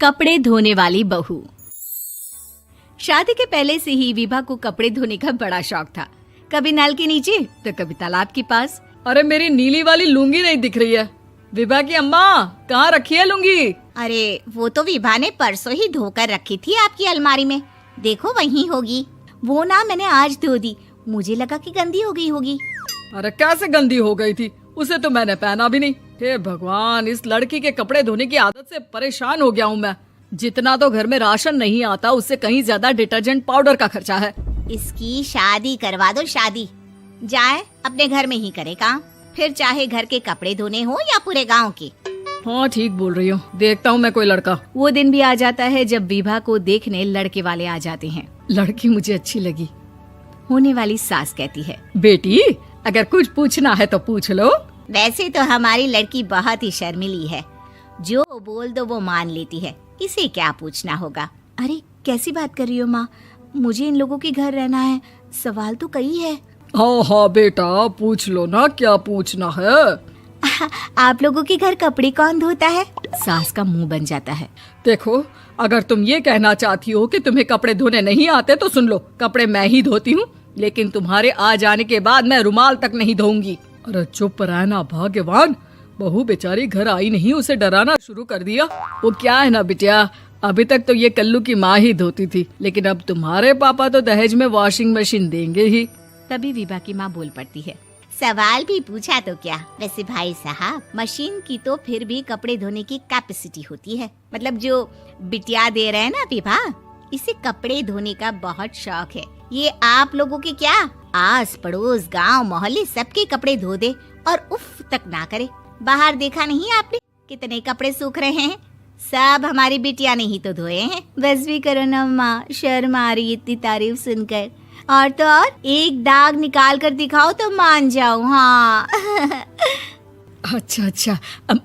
कपड़े धोने वाली बहू। शादी के पहले से ही विभा को कपड़े धोने का बड़ा शौक था। कभी नल के नीचे तो कभी तालाब के पास। अरे मेरी नीली वाली लुंगी नहीं दिख रही है। विभा की अम्मा, कहाँ रखी है लुंगी? अरे वो तो विभा ने परसों ही धोकर रखी थी आपकी अलमारी में, देखो वहीं होगी। वो ना मैंने आज धो दी, मुझे लगा कि गंदी हो गई होगी। अरे कैसे गंदी हो गई थी? उसे तो मैंने पहना भी नहीं। हे भगवान, इस लड़की के कपड़े धोने की आदत से परेशान हो गया हूँ मैं। जितना तो घर में राशन नहीं आता, उससे कहीं ज्यादा डिटर्जेंट पाउडर का खर्चा है। इसकी शादी करवा दो, शादी जाए अपने घर में ही करे काम, फिर चाहे घर के कपड़े धोने हो या पूरे गांव के। हाँ ठीक बोल रही हो, देखता हूँ मैं कोई लड़का। वो दिन भी आ जाता है जब विभा को देखने लड़के वाले आ जाते हैं। लड़की मुझे अच्छी लगी। होने वाली सास कहती है, बेटी अगर कुछ पूछना है तो पूछ लो। वैसे तो हमारी लड़की बहुत ही शर्मीली है, जो बोल दो वो मान लेती है, इसे क्या पूछना होगा। अरे कैसी बात कर रही हो माँ, मुझे इन लोगों के घर रहना है, सवाल तो कई है। हाँ हाँ बेटा, पूछ लो ना, क्या पूछना है। आप लोगों के घर कपड़े कौन धोता है? सास का मुंह बन जाता है। देखो, अगर तुम ये कहना चाहती हो कि तुम्हें कपड़े धोने नहीं आते तो सुन लो, कपड़े मैं ही धोती हूँ, लेकिन तुम्हारे आ जाने के बाद मैं रुमाल तक नहीं धोऊंगी। अरे चुप रहना भाग्यवान, बहू बेचारी घर आई नहीं, उसे डराना शुरू कर दिया। वो क्या है ना बिटिया, अभी तक तो ये कल्लू की माँ ही धोती थी, लेकिन अब तुम्हारे पापा तो दहेज में वॉशिंग मशीन देंगे ही। तभी विभा की माँ बोल पड़ती है, सवाल भी पूछा तो क्या। वैसे भाई साहब, मशीन की तो फिर भी कपड़े धोने की कैपेसिटी होती है। मतलब जो बिटिया दे रहे हैं ना विभा, इसे कपड़े धोने का बहुत शौक है। ये आप लोगों के क्या, आस पड़ोस गांव मोहल्ले सबके कपड़े धो दे और उफ तक ना करे। बाहर देखा नहीं आपने कितने कपड़े सूख रहे हैं? सब हमारी बिटिया ने ही तो धोए हैं। बस भी करो ना माँ, शर्म आ रही इतनी तारीफ सुनकर। और तो और एक दाग निकाल कर दिखाओ तो मान जाऊं। हाँ अच्छा अच्छा,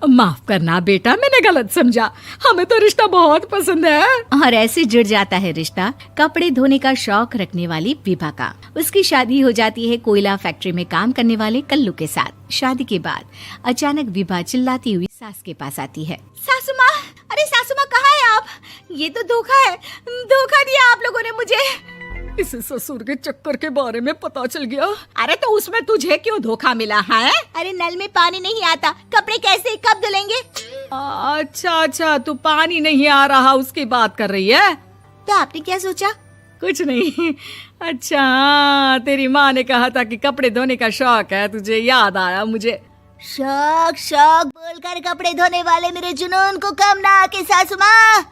माफ करना बेटा, मैंने गलत समझा। हमें तो रिश्ता बहुत पसंद है। और ऐसे जुड़ जाता है रिश्ता कपड़े धोने का शौक रखने वाली विभा का। उसकी शादी हो जाती है कोयला फैक्ट्री में काम करने वाले कल्लू के साथ। शादी के बाद अचानक विभा चिल्लाती हुई सास के पास आती है। सासू माँ, अरे सासू माँ कहाँ है आप? ये तो धोखा है, धोखा दिया आप लोगों ने मुझे। इस ससुर के चक्कर के बारे में पता चल गया। अरे तो उसमें तुझे क्यों धोखा मिला है? अरे नल में पानी नहीं आता, कपड़े कैसे कब धुलेंगे? अच्छा अच्छा, तू पानी नहीं आ रहा उसकी बात कर रही है। तो आपने क्या सोचा? कुछ नहीं। अच्छा हाँ, तेरी माँ ने कहा था कि कपड़े धोने का शौक है तुझे, याद आया मुझे। शौक शौक बोलकर कपड़े धोने वाले मेरे जुनून को कम ना आके सासू माँ,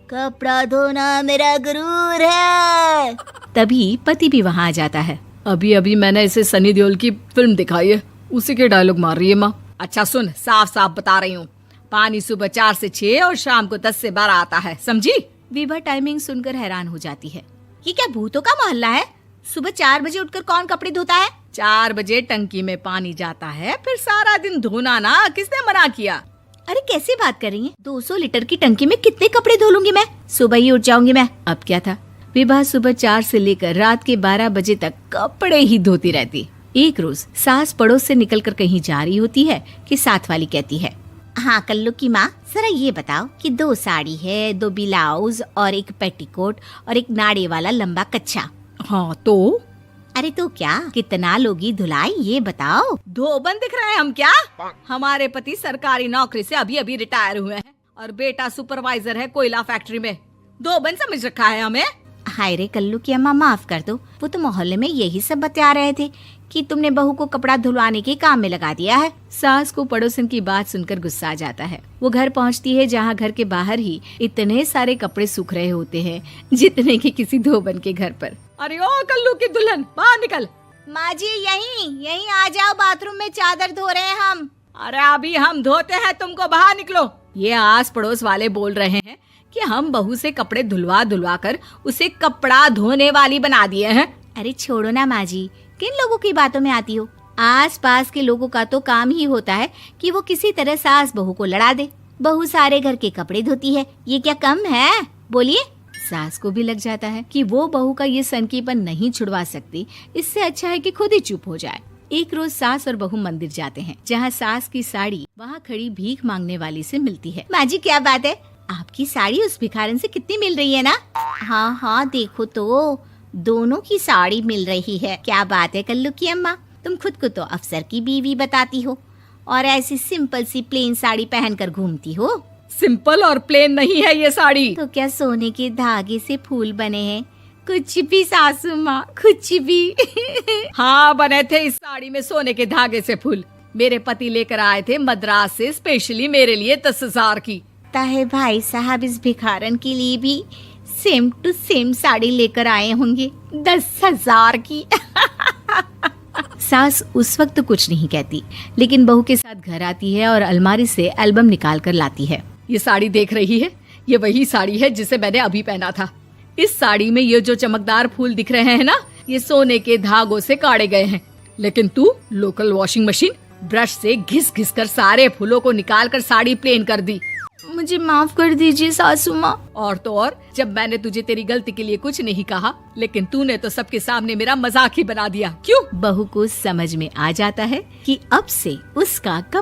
कपड़ा धोना मेरा गुरूर है। तभी पति भी वहाँ आ जाता है। अभी अभी मैंने इसे सनी देओल की फिल्म दिखाई है, उसी के डायलॉग मार रही है माँ। अच्छा सुन, साफ साफ बता रही हूँ, पानी सुबह 4 से 6 और शाम को 10 से 12 आता है, समझी? विभा टाइमिंग सुनकर हैरान हो जाती है। ये क्या भूतों का मोहल्ला है? सुबह 4 बजे उठकर कौन कपड़े धोता है? 4 बजे टंकी में पानी जाता है, फिर सारा दिन धोना ना, किसने मना किया? अरे कैसे बात कर रही हैं? 200 लीटर की टंकी में कितने कपड़े धो लूंगी मैं? सुबह ही उठ जाऊंगी मैं। अब क्या था, विभा सुबह 4 से लेकर रात के 12 बजे तक कपड़े ही धोती रहती। एक रोज सास पड़ोस से निकलकर कहीं जा रही होती है कि साथ वाली कहती है, हाँ कल्लू की माँ, जरा ये बताओ कि 2 साड़ी है, 2 ब्लाउज और एक पेटीकोट और एक नाड़े वाला लंबा कच्छा। हाँ तो? अरे तो क्या, कितना लोगी धुलाई ये बताओ। धोबन दिख रहे हैं हम क्या? हमारे पति सरकारी नौकरी से अभी अभी रिटायर हुए हैं और बेटा सुपरवाइजर है कोयला फैक्ट्री में। धोबन समझ रखा है हमें। हाय रे कल्लू की अम्मा, माफ कर दो, वो तो मोहल्ले में यही सब बता रहे थे कि तुमने बहू को कपड़ा धुलवाने के काम में लगा दिया है। सास को पड़ोसन की बात सुनकर गुस्सा आ जाता है। वो घर पहुंचती है जहां घर के बाहर ही इतने सारे कपड़े सूख रहे होते हैं जितने कि किसी धोबन के घर पर। अरे ओ कल्लू की दुल्हन, बाहर निकल। माँ जी यहीं आ जाओ, बाथरूम में चादर धो रहे हैं हम। अरे अभी हम धोते हैं, तुमको बाहर निकलो। ये आस पड़ोस वाले बोल रहे हैं कि हम बहू से कपड़े धुलवा कर उसे कपड़ा धोने वाली बना दिए हैं। अरे छोड़ो ना माँ जी, किन लोगों की बातों में आती हो? आस पास के लोगों का तो काम ही होता है कि वो किसी तरह सास बहू को लड़ा दे। बहू सारे घर के कपड़े धोती है, ये क्या कम है? बोलिए। सास को भी लग जाता है कि वो बहू का ये सनकीपन नहीं छुड़वा सकती, इससे अच्छा है कि खुद ही चुप हो जाए। एक रोज सास और बहू मंदिर जाते हैं, जहाँ सास की साड़ी वहाँ खड़ी भीख मांगने वाली से मिलती है। माँ जी क्या बात है, आप आपकी साड़ी उस भिखारन से कितनी मिल रही है ना? हाँ हाँ देखो तो, दोनों की साड़ी मिल रही है। क्या बात है कल्लू की अम्मा, तुम खुद को तो अफसर की बीवी बताती हो और ऐसी सिंपल सी प्लेन साड़ी पहनकर घूमती हो। सिंपल और प्लेन नहीं है ये साड़ी। तो क्या सोने के धागे से फूल बने हैं? कुछ भी सासू माँ, कुछ भी। हाँ बने थे इस साड़ी में सोने के धागे से फूल। मेरे पति लेकर आए थे मद्रास से स्पेशली मेरे लिए 10,000 की। ताहे भाई साहब इस भिखारन के लिए भी सेम टू सेम साड़ी लेकर आए होंगे 10,000 की। सास उस वक्त तो कुछ नहीं कहती, लेकिन बहू के साथ घर आती है और अलमारी से एल्बम निकाल कर लाती है। ये साड़ी देख रही है, ये वही साड़ी है जिसे मैंने अभी पहना था। इस साड़ी में ये जो चमकदार फूल दिख रहे हैं ना, ये सोने के धागों से काढ़े गए हैं। लेकिन तू लोकल वॉशिंग मशीन ब्रश से घिस घिस कर सारे फूलों को निकाल कर साड़ी प्लेन कर दी। मुझे माफ कर दीजिए सासू माँ। और तो और, जब मैंने तुझे तेरी गलती के लिए कुछ नहीं कहा, लेकिन तूने तो सबके सामने मेरा मजाक ही बना दिया। क्यों? बहू को समझ में आ जाता है कि अब से उसका कपड़े